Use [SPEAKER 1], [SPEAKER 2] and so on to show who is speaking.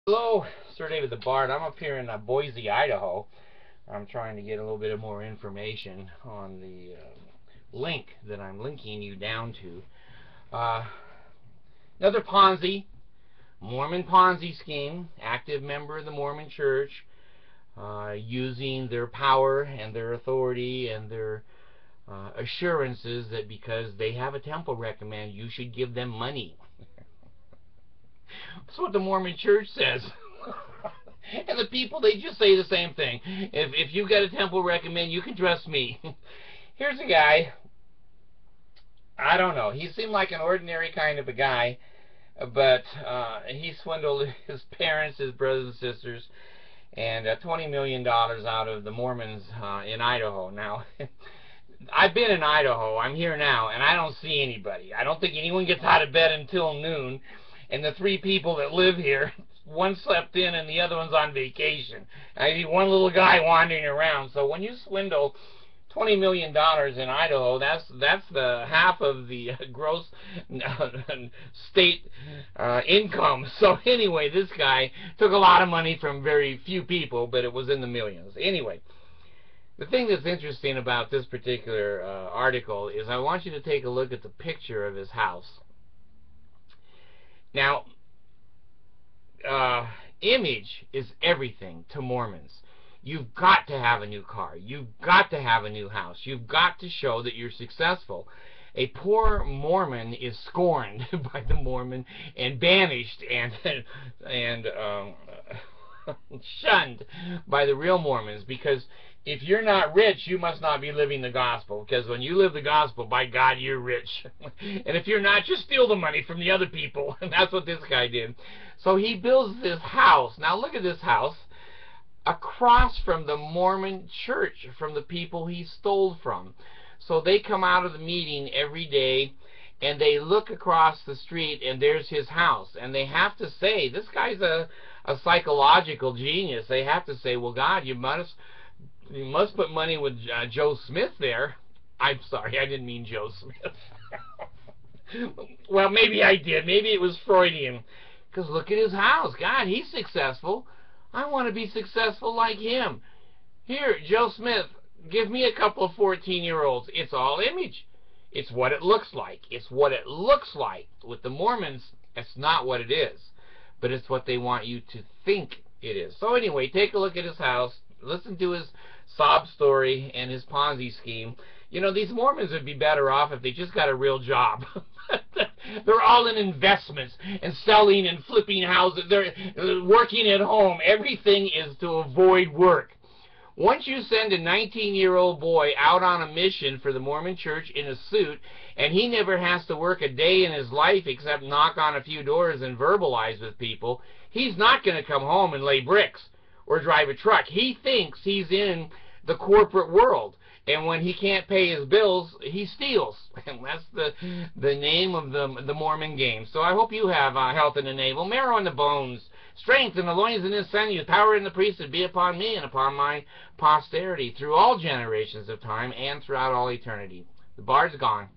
[SPEAKER 1] Hello, Sir David the Bard. I'm up here in Boise, Idaho. I'm trying to get a little bit of more information on the link that I'm linking you down to. Another Ponzi, Mormon Ponzi scheme, active member of the Mormon Church, using their power and their authority and their assurances that because they have a temple recommend, you should give them money. That's what the Mormon Church says. And the people, they just say the same thing. If you've got a temple recommend, you can trust me. Here's a guy. I don't know. He seemed like an ordinary kind of a guy, but he swindled his parents, his brothers and sisters, and $20 million out of the Mormons in Idaho. Now, I've been in Idaho. I'm here now, and I don't see anybody. I don't think anyone gets out of bed until noon. And the three people that live here, one slept in and the other one's on vacation. I see one little guy wandering around. So when you swindle $20 million in Idaho, that's the half of the gross state income. So anyway, this guy took a lot of money from very few people, but it was in the millions. Anyway, the thing that's interesting about this particular article is I want you to take a look at the picture of his house. Now, image is everything to Mormons. You've got to have a new car. You've got to have a new house. You've got to show that you're successful. A poor Mormon is scorned by the Mormon and banished and shunned by the real Mormons, because if you're not rich, you must not be living the gospel, because when you live the gospel, by God, you're rich. And if you're not, you steal the money from the other people, and that's what this guy did. So he builds this house. Now look at this house across from the Mormon church, from the people he stole from. So they come out of the meeting every day and they look across the street and there's his house, and they have to say, this guy's a psychological genius. They have to say, well, God, you must put money with Joe Smith there. I'm sorry, I didn't mean Joe Smith. Well, maybe I did. Maybe it was Freudian. Because look at his house. God, he's successful. I want to be successful like him. Here, Joe Smith, give me a couple of 14-year-olds. It's all image. It's what it looks like. It's what it looks like. With the Mormons, it's not what it is. But it's what they want you to think it is. So anyway, take a look at his house. Listen to his sob story and his Ponzi scheme. You know, these Mormons would be better off if they just got a real job. They're all in investments and selling and flipping houses. They're working at home. Everything is to avoid work. Once you send a 19-year-old boy out on a mission for the Mormon Church in a suit, and he never has to work a day in his life except knock on a few doors and verbalize with people, he's not going to come home and lay bricks or drive a truck. He thinks he's in the corporate world, and when he can't pay his bills, he steals. And that's the name of the Mormon game. So I hope you have health in the navel, marrow in the bones, strength in the loins and in sinews, power in the priesthood be upon me and upon my posterity through all generations of time and throughout all eternity. The Bard's gone.